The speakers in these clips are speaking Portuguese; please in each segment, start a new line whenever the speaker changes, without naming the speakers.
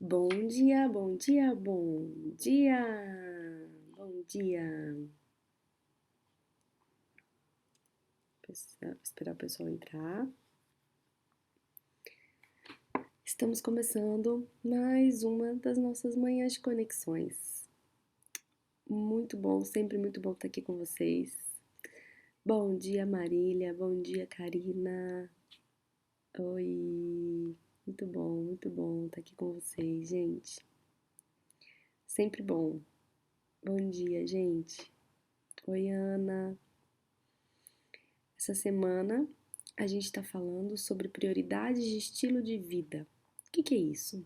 Bom dia, bom dia, bom dia, bom dia. Esperar o pessoal entrar. Estamos começando mais uma das nossas manhãs de conexões. Muito bom, sempre muito bom estar aqui com vocês. Bom dia, Marília, bom dia, Karina. Oi, muito bom estar aqui com vocês, gente. Sempre bom. Bom dia, gente. Oi, Ana. Essa semana a gente está falando sobre prioridades de estilo de vida. O que é isso?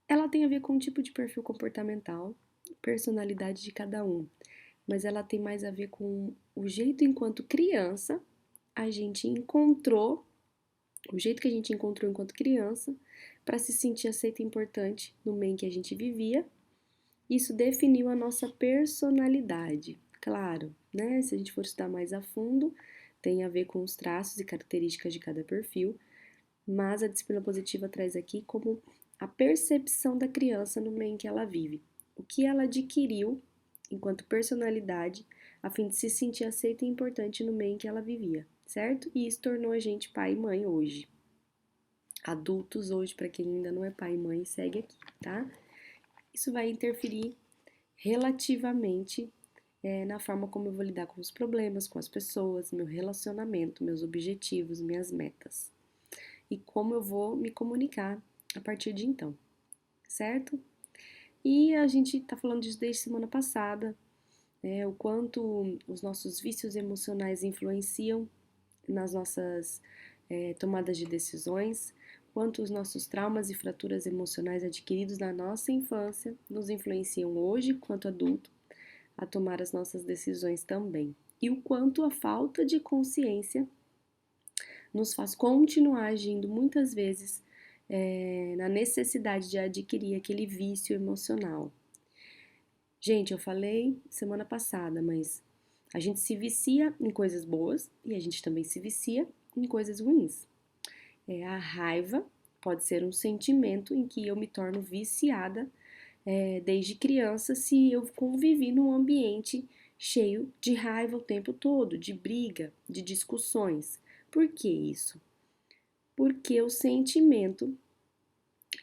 Ela tem a ver com o tipo de perfil comportamental, personalidade de cada um, mas ela tem mais a ver com o jeito enquanto criança a gente encontrou, o jeito que a gente encontrou enquanto criança para se sentir aceita e importante no meio em que a gente vivia. Isso definiu a nossa personalidade. Claro, né? Se a gente for estudar mais a fundo, tem a ver com os traços e características de cada perfil, mas a disciplina positiva traz aqui como a percepção da criança no meio em que ela vive, o que ela adquiriu enquanto personalidade a fim de se sentir aceita e importante no meio em que ela vivia, certo? E isso tornou a gente pai e mãe hoje. Adultos hoje, para quem ainda não é pai e mãe, segue aqui, tá? Isso vai interferir relativamente na forma como eu vou lidar com os problemas, com as pessoas, meu relacionamento, meus objetivos, minhas metas. E como eu vou me comunicar a partir de então, certo? E a gente tá falando disso desde semana passada, o quanto os nossos vícios emocionais influenciam nas nossas tomadas de decisões, quanto os nossos traumas e fraturas emocionais adquiridos na nossa infância nos influenciam hoje, quanto adulto, a tomar as nossas decisões também. E o quanto a falta de consciência nos faz continuar agindo muitas vezes na necessidade de adquirir aquele vício emocional. Gente, eu falei semana passada, mas a gente se vicia em coisas boas e a gente também se vicia em coisas ruins. A raiva pode ser um sentimento em que eu me torno viciada desde criança se eu convivi num ambiente cheio de raiva o tempo todo, de briga, de discussões. Por que isso? Porque o sentimento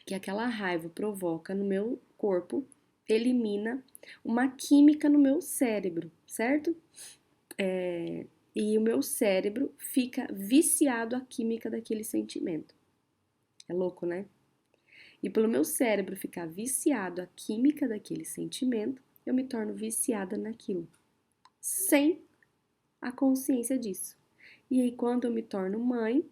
que aquela raiva provoca no meu corpo elimina uma química no meu cérebro, certo? E o meu cérebro fica viciado à química daquele sentimento. É louco, né? E pelo meu cérebro ficar viciado à química daquele sentimento, eu me torno viciada naquilo, sem a consciência disso. E aí, quando eu me torno mãe,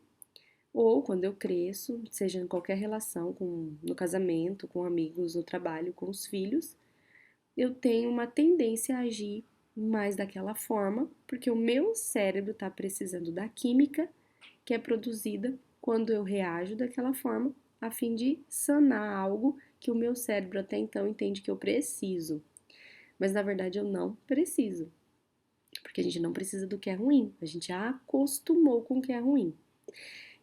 ou quando eu cresço, seja em qualquer relação, no casamento, com amigos, no trabalho, com os filhos, eu tenho uma tendência a agir mais daquela forma, porque o meu cérebro está precisando da química que é produzida quando eu reajo daquela forma, a fim de sanar algo que o meu cérebro até então entende que eu preciso. Mas na verdade eu não preciso, porque a gente não precisa do que é ruim, a gente já acostumou com o que é ruim.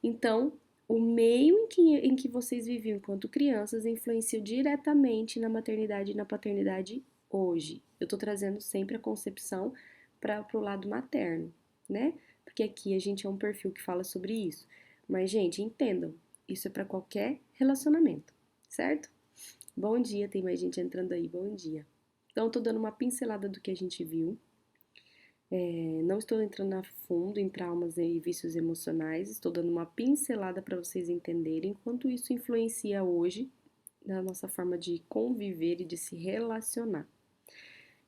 Então, o meio em que vocês viviam enquanto crianças influenciou diretamente na maternidade e na paternidade hoje. Eu tô trazendo sempre a concepção para o lado materno, né? Porque aqui a gente é um perfil que fala sobre isso. Mas, gente, entendam, isso é para qualquer relacionamento, certo? Bom dia, tem mais gente entrando aí, bom dia. Então, tô dando uma pincelada do que a gente viu. Não estou entrando a fundo em traumas e vícios emocionais, estou dando uma pincelada para vocês entenderem quanto isso influencia hoje na nossa forma de conviver e de se relacionar.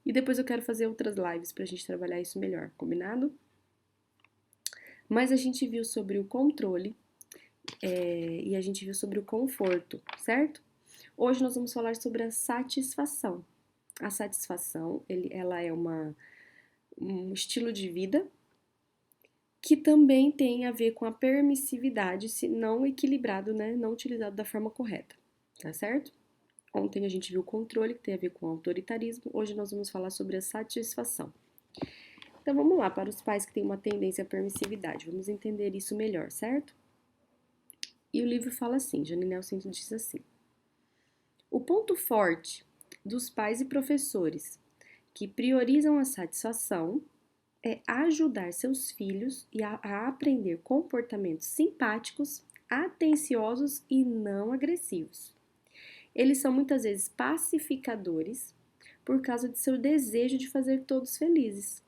E depois eu quero fazer outras lives para a gente trabalhar isso melhor, combinado? Mas a gente viu sobre o controle e a gente viu sobre o conforto, certo? Hoje nós vamos falar sobre a satisfação. A satisfação, ela é um estilo de vida que também tem a ver com a permissividade, se não equilibrado, né, não utilizado da forma correta, tá certo? Ontem a gente viu o controle, que tem a ver com o autoritarismo, hoje nós vamos falar sobre a satisfação. Então vamos lá, para os pais que têm uma tendência à permissividade, vamos entender isso melhor, certo? E o livro fala assim, Jane Nelson diz assim: O ponto forte dos pais e professores que priorizam a satisfação é ajudar seus filhos a aprender comportamentos simpáticos, atenciosos e não agressivos. Eles são muitas vezes pacificadores por causa de seu desejo de fazer todos felizes.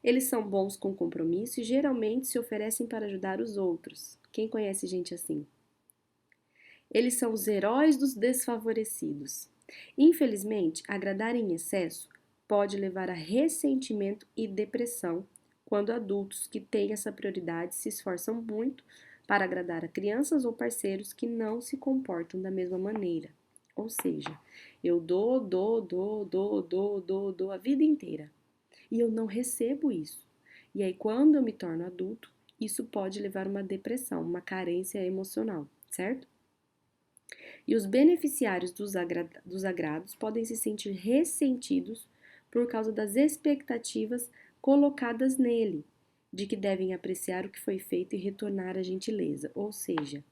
Eles são bons com compromisso e geralmente se oferecem para ajudar os outros. Quem conhece gente assim? Eles são os heróis dos desfavorecidos. Infelizmente, agradar em excesso pode levar a ressentimento e depressão quando adultos que têm essa prioridade se esforçam muito para agradar a crianças ou parceiros que não se comportam da mesma maneira. Ou seja, eu dou a vida inteira e eu não recebo isso. E aí, quando eu me torno adulto, isso pode levar a uma depressão, uma carência emocional, certo? E os beneficiários dos agrados podem se sentir ressentidos por causa das expectativas colocadas nele, de que devem apreciar o que foi feito e retornar a gentileza. Ou seja,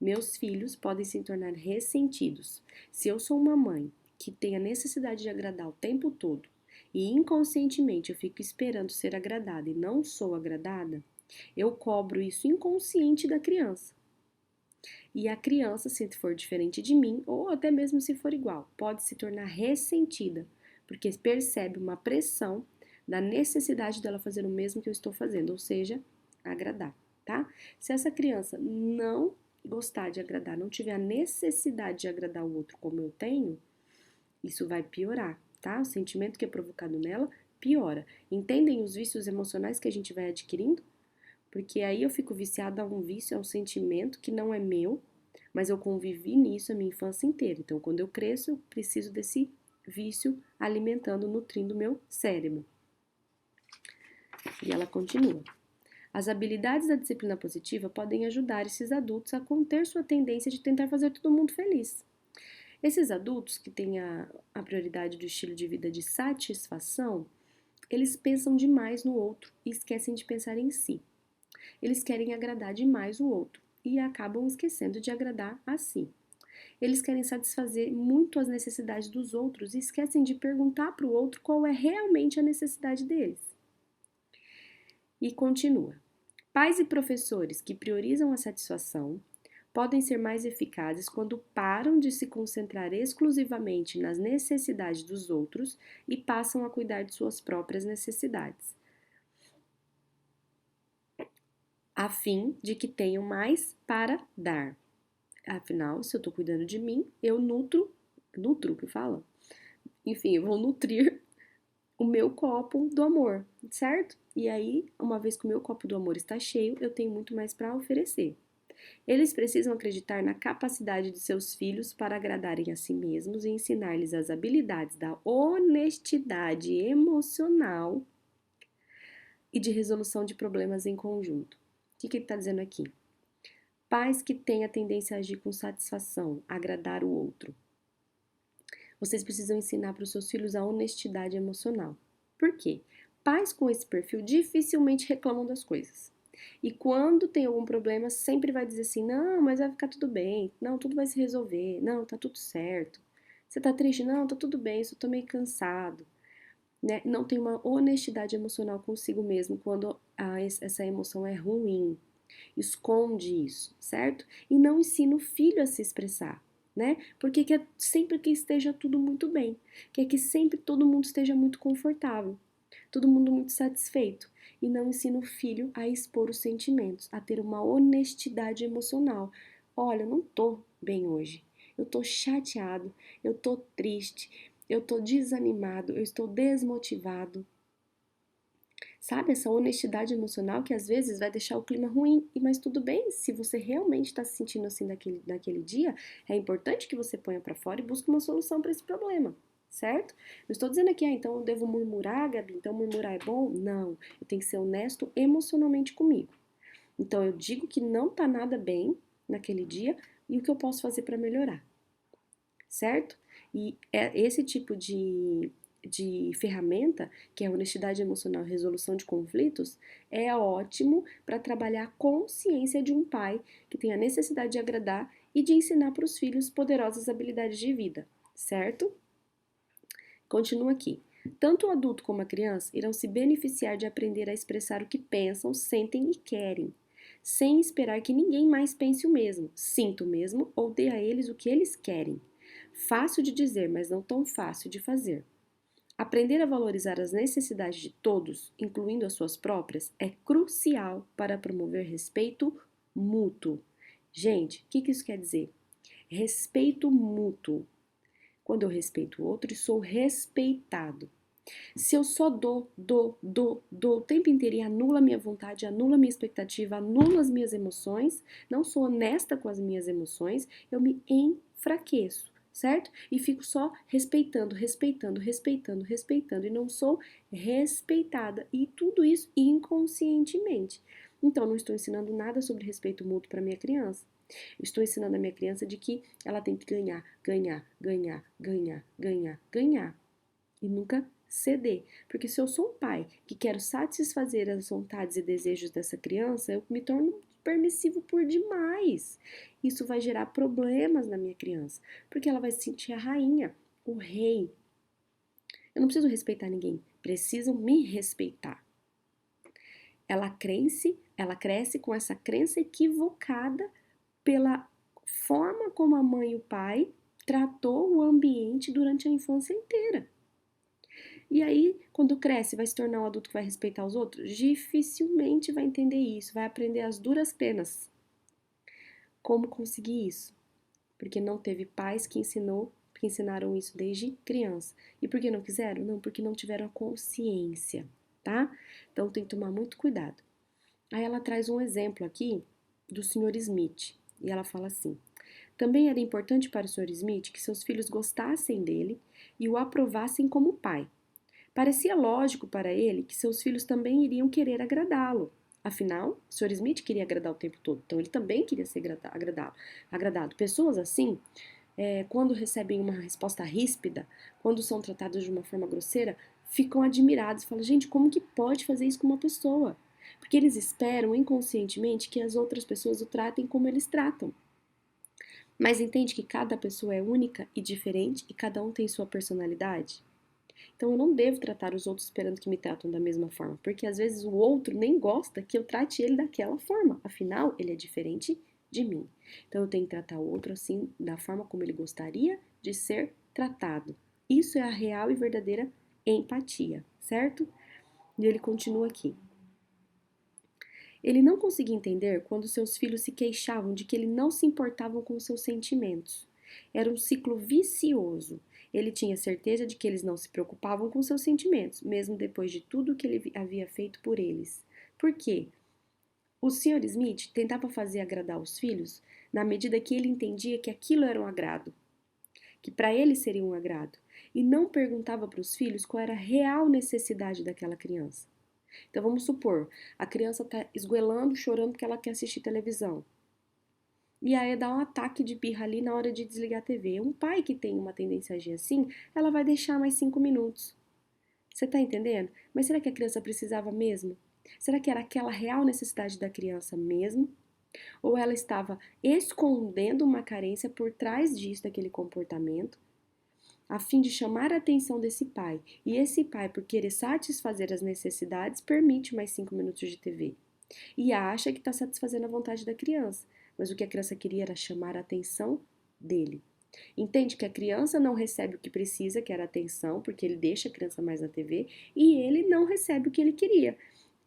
meus filhos podem se tornar ressentidos. Se eu sou uma mãe que tem a necessidade de agradar o tempo todo e inconscientemente eu fico esperando ser agradada e não sou agradada, eu cobro isso inconsciente da criança. E a criança, se for diferente de mim, ou até mesmo se for igual, pode se tornar ressentida, porque percebe uma pressão da necessidade dela fazer o mesmo que eu estou fazendo, ou seja, agradar, tá? Se essa criança não gostar de agradar, não tiver a necessidade de agradar o outro como eu tenho, isso vai piorar, tá? O sentimento que é provocado nela piora. Entendem os vícios emocionais que a gente vai adquirindo? Porque aí eu fico viciada a um vício, a um sentimento que não é meu, mas eu convivi nisso a minha infância inteira. Então, quando eu cresço, eu preciso desse vício alimentando, nutrindo o meu cérebro. E ela continua. As habilidades da disciplina positiva podem ajudar esses adultos a conter sua tendência de tentar fazer todo mundo feliz. Esses adultos que têm a prioridade do estilo de vida de satisfação, eles pensam demais no outro e esquecem de pensar em si. Eles querem agradar demais o outro e acabam esquecendo de agradar a si. Eles querem satisfazer muito as necessidades dos outros e esquecem de perguntar para o outro qual é realmente a necessidade deles. E continua. Pais e professores que priorizam a satisfação podem ser mais eficazes quando param de se concentrar exclusivamente nas necessidades dos outros e passam a cuidar de suas próprias necessidades, a fim de que tenham mais para dar. Afinal, se eu estou cuidando de mim, eu nutro que fala? Enfim, eu vou nutrir o meu copo do amor, certo? E aí, uma vez que o meu copo do amor está cheio, eu tenho muito mais para oferecer. Eles precisam acreditar na capacidade de seus filhos para agradarem a si mesmos e ensinar-lhes as habilidades da honestidade emocional e de resolução de problemas em conjunto. O que ele está dizendo aqui? Pais que têm a tendência a agir com satisfação, agradar o outro. Vocês precisam ensinar para os seus filhos a honestidade emocional. Por quê? Pais com esse perfil dificilmente reclamam das coisas. E quando tem algum problema, sempre vai dizer assim: não, mas vai ficar tudo bem, não, tudo vai se resolver, não, tá tudo certo. Você tá triste? Não, tá tudo bem, só tô meio cansado. Né? Não tem uma honestidade emocional consigo mesmo quando essa emoção é ruim. Esconde isso, certo? E não ensina o filho a se expressar, né? Porque quer sempre que esteja tudo muito bem, quer que sempre todo mundo esteja muito confortável, todo mundo muito satisfeito. E não ensina o filho a expor os sentimentos, a ter uma honestidade emocional. Olha, eu não tô bem hoje, eu tô chateado, eu tô triste, eu tô desanimado, eu estou desmotivado. Sabe, essa honestidade emocional que às vezes vai deixar o clima ruim, mas tudo bem, se você realmente está se sentindo assim naquele dia, é importante que você ponha para fora e busque uma solução para esse problema, certo? Não estou dizendo aqui, então eu devo murmurar, Gabi, então murmurar é bom? Não, eu tenho que ser honesto emocionalmente comigo. Então eu digo que não tá nada bem naquele dia e o que eu posso fazer para melhorar, certo? E é esse tipo de ferramenta, que é a honestidade emocional e resolução de conflitos, é ótimo para trabalhar a consciência de um pai que tem a necessidade de agradar e de ensinar para os filhos poderosas habilidades de vida, certo? Continua aqui. Tanto o adulto como a criança irão se beneficiar de aprender a expressar o que pensam, sentem e querem, sem esperar que ninguém mais pense o mesmo, sinta o mesmo ou dê a eles o que eles querem. Fácil de dizer, mas não tão fácil de fazer. Aprender a valorizar as necessidades de todos, incluindo as suas próprias, é crucial para promover respeito mútuo. Gente, o que isso quer dizer? Respeito mútuo. Quando eu respeito o outro, eu sou respeitado. Se eu só dou o tempo inteiro e anulo a minha vontade, anulo a minha expectativa, anulo as minhas emoções, não sou honesta com as minhas emoções, eu me enfraqueço, certo? E fico só respeitando e não sou respeitada. E tudo isso inconscientemente. Então, não estou ensinando nada sobre respeito mútuo para minha criança. Estou ensinando a minha criança de que ela tem que ganhar e nunca ceder. Porque se eu sou um pai que quero satisfazer as vontades e desejos dessa criança, eu me torno permissivo por demais. Isso vai gerar problemas na minha criança, porque ela vai se sentir a rainha, o rei. Eu não preciso respeitar ninguém, precisam me respeitar. Ela cresce com essa crença equivocada pela forma como a mãe e o pai tratou o ambiente durante a infância inteira. E aí, quando cresce, vai se tornar um adulto que vai respeitar os outros? Dificilmente vai entender isso, vai aprender as duras penas. Como conseguir isso? Porque não teve pais que ensinaram isso desde criança. E por que não quiseram? Não, porque não tiveram a consciência, tá? Então tem que tomar muito cuidado. Aí ela traz um exemplo aqui do Sr. Smith. E ela fala assim: também era importante para o Sr. Smith que seus filhos gostassem dele e o aprovassem como pai. Parecia lógico para ele que seus filhos também iriam querer agradá-lo. Afinal, o Sr. Smith queria agradar o tempo todo, então ele também queria ser agradado. Pessoas assim, quando recebem uma resposta ríspida, quando são tratadas de uma forma grosseira, ficam admirados, falam, gente, como que pode fazer isso com uma pessoa? Porque eles esperam inconscientemente que as outras pessoas o tratem como eles tratam. Mas entende que cada pessoa é única e diferente e cada um tem sua personalidade? Então eu não devo tratar os outros esperando que me tratam da mesma forma, porque às vezes o outro nem gosta que eu trate ele daquela forma, afinal ele é diferente de mim. Então eu tenho que tratar o outro assim, da forma como ele gostaria de ser tratado. Isso é a real e verdadeira empatia, certo? E ele continua aqui. Ele não conseguia entender quando seus filhos se queixavam de que ele não se importavam com seus sentimentos. Era um ciclo vicioso. Ele tinha certeza de que eles não se preocupavam com seus sentimentos, mesmo depois de tudo que ele havia feito por eles. Por quê? O Sr. Smith tentava fazer agradar os filhos na medida que ele entendia que aquilo era um agrado, que para ele seria um agrado, e não perguntava para os filhos qual era a real necessidade daquela criança. Então vamos supor, a criança está esgoelando, chorando porque ela quer assistir televisão. E aí dá um ataque de birra ali na hora de desligar a TV. Um pai que tem uma tendência a agir assim, ela vai deixar mais 5 minutos. Você tá entendendo? Mas será que a criança precisava mesmo? Será que era aquela real necessidade da criança mesmo? Ou ela estava escondendo uma carência por trás disso, daquele comportamento, a fim de chamar a atenção desse pai? E esse pai, por querer satisfazer as necessidades, permite mais 5 minutos de TV. E acha que está satisfazendo a vontade da criança. Mas o que a criança queria era chamar a atenção dele. Entende que a criança não recebe o que precisa, que era atenção, porque ele deixa a criança mais na TV, e ele não recebe o que ele queria,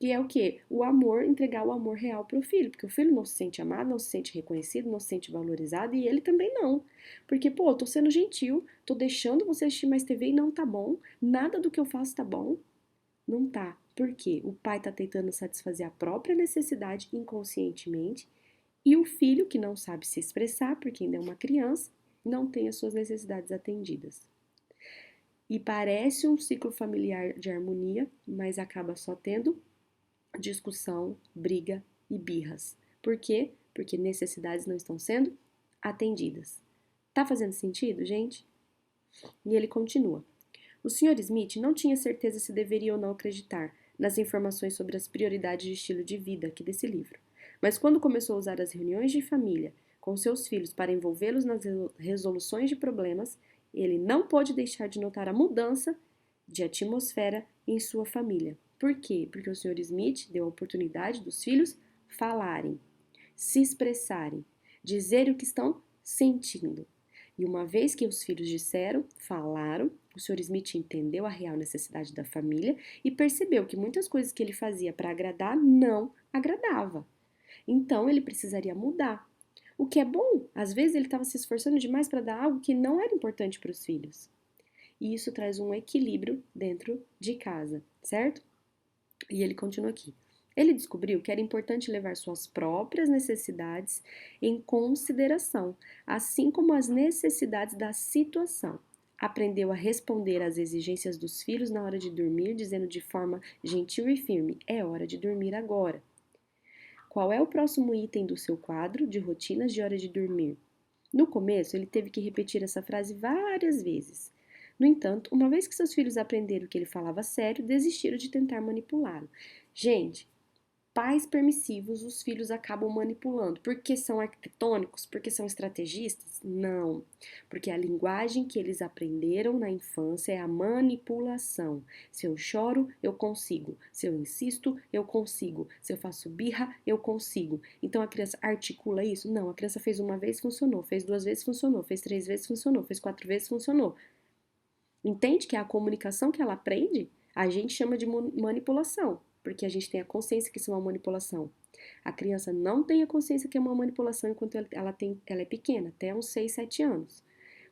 que é o quê? O amor, entregar o amor real para o filho, porque o filho não se sente amado, não se sente reconhecido, não se sente valorizado, e ele também não. Porque, pô, eu tô sendo gentil, tô deixando você assistir mais TV e não tá bom, nada do que eu faço tá bom. Não tá. Por quê? O pai tá tentando satisfazer a própria necessidade inconscientemente, e o filho, que não sabe se expressar, porque ainda é uma criança, não tem as suas necessidades atendidas. E parece um ciclo familiar de harmonia, mas acaba só tendo discussão, briga e birras. Por quê? Porque necessidades não estão sendo atendidas. Tá fazendo sentido, gente? E ele continua. O Sr. Smith não tinha certeza se deveria ou não acreditar nas informações sobre as prioridades de estilo de vida aqui desse livro. Mas quando começou a usar as reuniões de família com seus filhos para envolvê-los nas resoluções de problemas, ele não pôde deixar de notar a mudança de atmosfera em sua família. Por quê? Porque o Sr. Smith deu a oportunidade dos filhos falarem, se expressarem, dizerem o que estão sentindo. E uma vez que os filhos disseram, falaram, o Sr. Smith entendeu a real necessidade da família e percebeu que muitas coisas que ele fazia para agradar não agradava. Então ele precisaria mudar. O que é bom, às vezes ele estava se esforçando demais para dar algo que não era importante para os filhos. E isso traz um equilíbrio dentro de casa, certo? E ele continua aqui. Ele descobriu que era importante levar suas próprias necessidades em consideração, assim como as necessidades da situação. Aprendeu a responder às exigências dos filhos na hora de dormir, dizendo de forma gentil e firme: é hora de dormir agora. Qual é o próximo item do seu quadro de rotinas de hora de dormir? No começo, ele teve que repetir essa frase várias vezes. No entanto, uma vez que seus filhos aprenderam que ele falava sério, desistiram de tentar manipulá-lo. Gente, pais permissivos os filhos acabam manipulando. Porque são arquitetônicos? Porque são estrategistas? Não. Porque a linguagem que eles aprenderam na infância é a manipulação. Se eu choro, eu consigo. Se eu insisto, eu consigo. Se eu faço birra, eu consigo. Então a criança articula isso? Não. A criança fez uma vez, funcionou. Fez 2 vezes, funcionou. Fez 3 vezes, funcionou. Fez 4 vezes, funcionou. Entende que é a comunicação que ela aprende? A gente chama de manipulação, porque a gente tem a consciência que isso é uma manipulação. A criança não tem a consciência que é uma manipulação enquanto ela é pequena, até uns 6, 7 anos.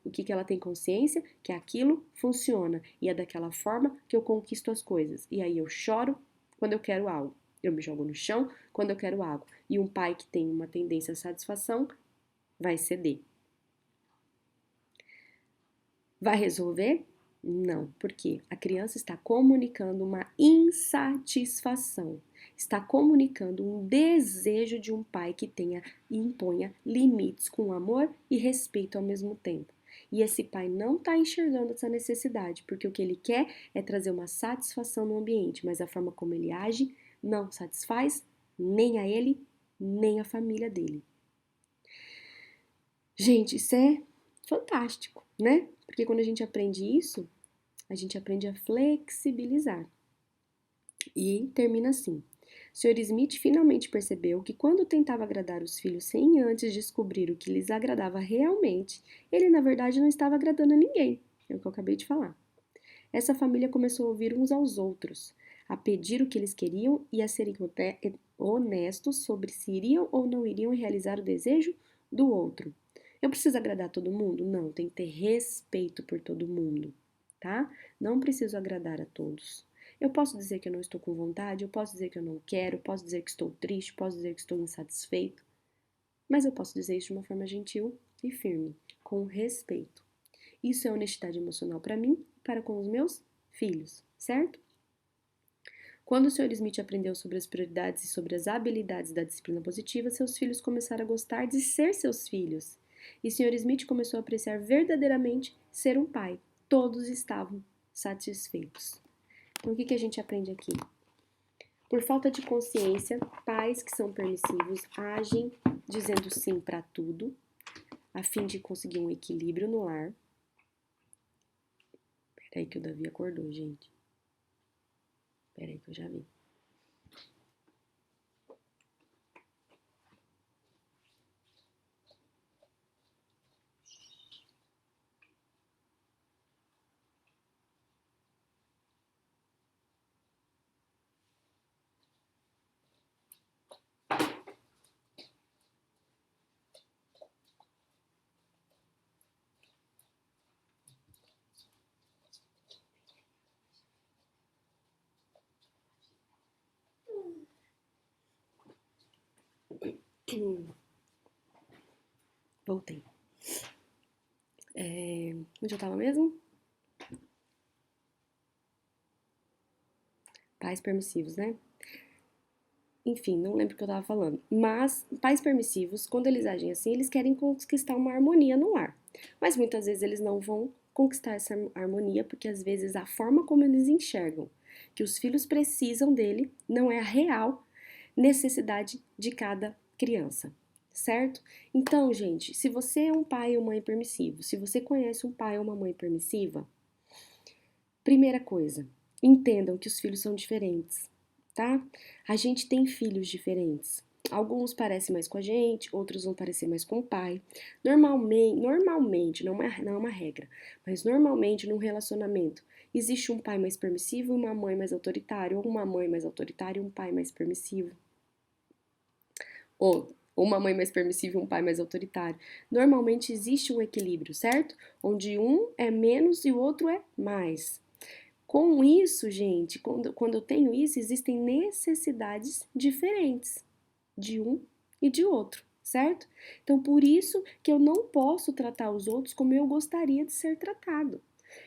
O que ela tem consciência? Que aquilo funciona e é daquela forma que eu conquisto as coisas. E aí eu choro quando eu quero algo. Eu me jogo no chão quando eu quero algo. E um pai que tem uma tendência à satisfação vai ceder. Vai resolver? Não, porque a criança está comunicando uma insatisfação, está comunicando um desejo de um pai que tenha e imponha limites com amor e respeito ao mesmo tempo. E esse pai não está enxergando essa necessidade, porque o que ele quer é trazer uma satisfação no ambiente, mas a forma como ele age não satisfaz nem a ele, nem a família dele. Gente, isso é fantástico, né? Porque quando a gente aprende isso, a gente aprende a flexibilizar. E termina assim. Sr. Smith finalmente percebeu que quando tentava agradar os filhos sem antes descobrir o que lhes agradava realmente, ele na verdade não estava agradando a ninguém. É o que eu acabei de falar. Essa família começou a ouvir uns aos outros, a pedir o que eles queriam e a serem honestos sobre se iriam ou não iriam realizar o desejo do outro. Eu preciso agradar todo mundo? Não, tem que ter respeito por todo mundo, tá? Não preciso agradar a todos. Eu posso dizer que eu não estou com vontade, eu posso dizer que eu não quero, eu posso dizer que estou triste, posso dizer que estou insatisfeito, mas eu posso dizer isso de uma forma gentil e firme, com respeito. Isso é honestidade emocional para mim e para com os meus filhos, certo? Quando o Sr. Smith aprendeu sobre as prioridades e sobre as habilidades da disciplina positiva, seus filhos começaram a gostar de ser seus filhos. E o Sr. Smith começou a apreciar verdadeiramente ser um pai. Todos estavam satisfeitos. Então, o que a gente aprende aqui? Por falta de consciência, pais que são permissivos agem dizendo sim para tudo, a fim de conseguir um equilíbrio no lar. Peraí que o Davi acordou, gente. Peraí que eu já vi. Voltei. Onde eu tava mesmo? Pais permissivos, né? Enfim, não lembro o que eu tava falando. Mas pais permissivos, quando eles agem assim, eles querem conquistar uma harmonia no lar. Mas muitas vezes eles não vão conquistar essa harmonia, porque às vezes a forma como eles enxergam que os filhos precisam dele não é a real necessidade de cada criança. certo? Então, gente, se você é um pai ou mãe permissivo, se você conhece um pai ou uma mãe permissiva, primeira coisa, entendam que os filhos são diferentes, tá? A gente tem filhos diferentes. Alguns parecem mais com a gente, outros vão parecer mais com o pai. Normalmente, não é uma regra, mas normalmente num relacionamento existe um pai mais permissivo e uma mãe mais autoritária, ou uma mãe mais autoritária e um pai mais permissivo. Ou uma mãe mais permissiva e um pai mais autoritário. Normalmente existe um equilíbrio, certo? Onde um é menos e o outro é mais. Com isso, gente, quando eu tenho isso, existem necessidades diferentes de um e de outro, certo? Então, por isso que eu não posso tratar os outros como eu gostaria de ser tratado.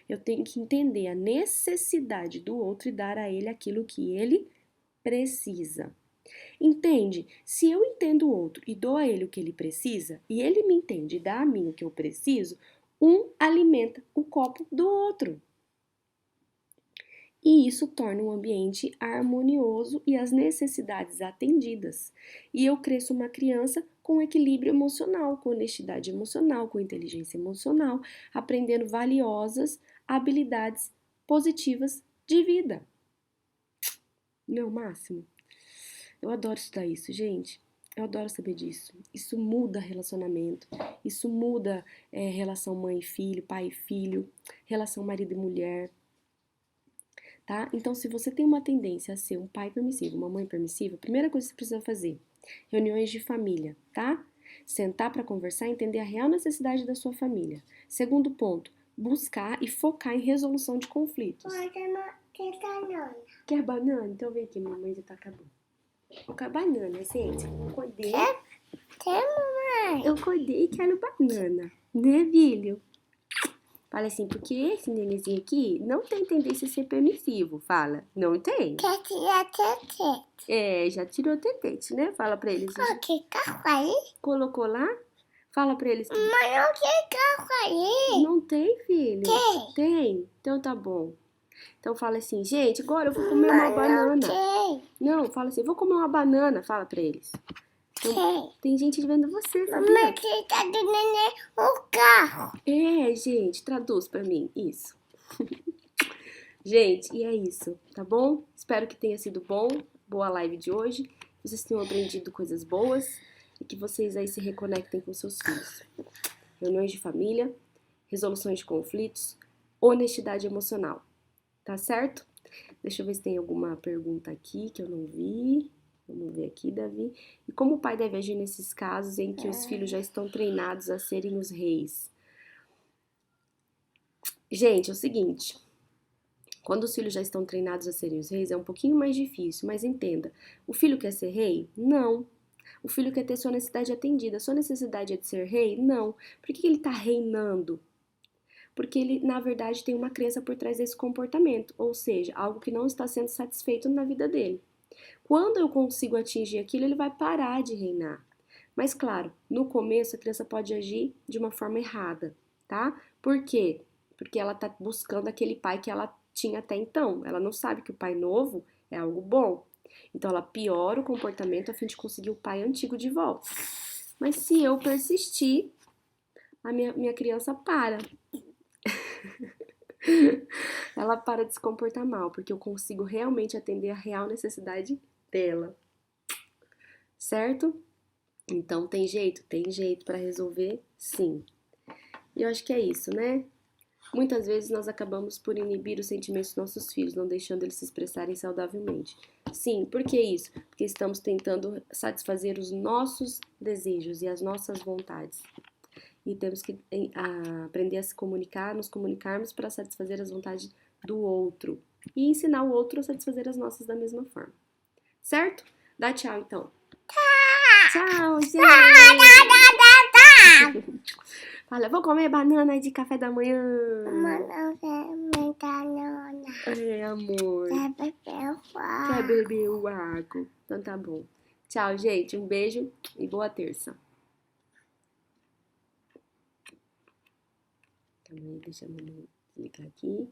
Eu tenho que entender a necessidade do outro e dar a ele aquilo que ele precisa. Entende? Se eu entendo o outro e dou a ele o que ele precisa, e ele me entende e dá a mim o que eu preciso, um alimenta o copo do outro. E isso torna um ambiente harmonioso e as necessidades atendidas. E eu cresço uma criança com equilíbrio emocional, com honestidade emocional, com inteligência emocional, aprendendo valiosas habilidades positivas de vida. Não é o máximo? Eu adoro estudar isso, gente. Eu adoro saber disso. Isso muda relacionamento, isso muda relação mãe e filho, pai e filho, relação marido e mulher, tá? Então, se você tem uma tendência a ser um pai permissivo, uma mãe permissiva, a primeira coisa que você precisa fazer, reuniões de família, tá? Sentar para conversar e entender a real necessidade da sua família. Segundo ponto, buscar e focar em resolução de conflitos.
Quer banana?
Quer banana? Então vem aqui, mamãe já tá acabando. Eu quero banana, gente. Eu acordei.
Quer, mamãe?
Eu acordei e quero banana. Né, filho? Fala assim, porque esse nenenzinho aqui não tem tendência a ser permissivo. Fala, não tem.
Quer tirar tetete?
É, já tirou tetete, né? Fala pra eles.
O que carro aí?
Colocou lá? Fala pra eles.
Mas não tem carro aí.
Não tem, filho?
Tem.
Tem? Então tá bom. Então fala assim, gente, agora eu vou comer uma banana.
Tem.
Não, fala assim, vou comer uma banana. Fala pra eles.
Tem.
Tem gente vendo você, sabia?
Mamãe, que tá do neném o carro.
É, gente, traduz pra mim. Isso. Gente, e é isso, tá bom? Espero que tenha sido bom, boa live de hoje. Que vocês tenham aprendido coisas boas e que vocês aí se reconectem com seus filhos. Reuniões de família, resoluções de conflitos, honestidade emocional. Tá certo? Deixa eu ver se tem alguma pergunta aqui que eu não vi. Vamos ver aqui, Davi. E como o pai deve agir nesses casos em que os filhos já estão treinados a serem os reis? Gente, é o seguinte. Quando os filhos já estão treinados a serem os reis, é um pouquinho mais difícil, mas entenda. O filho quer ser rei? Não. O filho quer ter sua necessidade atendida. Sua necessidade é de ser rei? Não. Por que ele está reinando? Porque ele, na verdade, tem uma crença por trás desse comportamento, ou seja, algo que não está sendo satisfeito na vida dele. Quando eu consigo atingir aquilo, ele vai parar de reinar. Mas, claro, no começo a criança pode agir de uma forma errada, tá? Por quê? Porque ela tá buscando aquele pai que ela tinha até então. Ela não sabe que o pai novo é algo bom. Então, ela piora o comportamento a fim de conseguir o pai antigo de volta. Mas se eu persistir, a minha criança para. Ela para de se comportar mal, porque eu consigo realmente atender a real necessidade dela. Certo? Então tem jeito para resolver, sim. E eu acho que é isso, né? Muitas vezes nós acabamos por inibir os sentimentos dos nossos filhos, não deixando eles se expressarem saudavelmente. Sim, por que isso? Porque estamos tentando satisfazer os nossos desejos e as nossas vontades. E temos que aprender a se comunicar, nos comunicarmos para satisfazer as vontades do outro. E ensinar o outro a satisfazer as nossas da mesma forma. Certo? Dá tchau, então. Tchau, gente! Fala, vou comer banana de café da manhã.
Banana.
É, amor. Quer beber o água? Então tá bom. Tchau, gente. Um beijo e boa terça. Calma aí, deixa eu ligar aqui.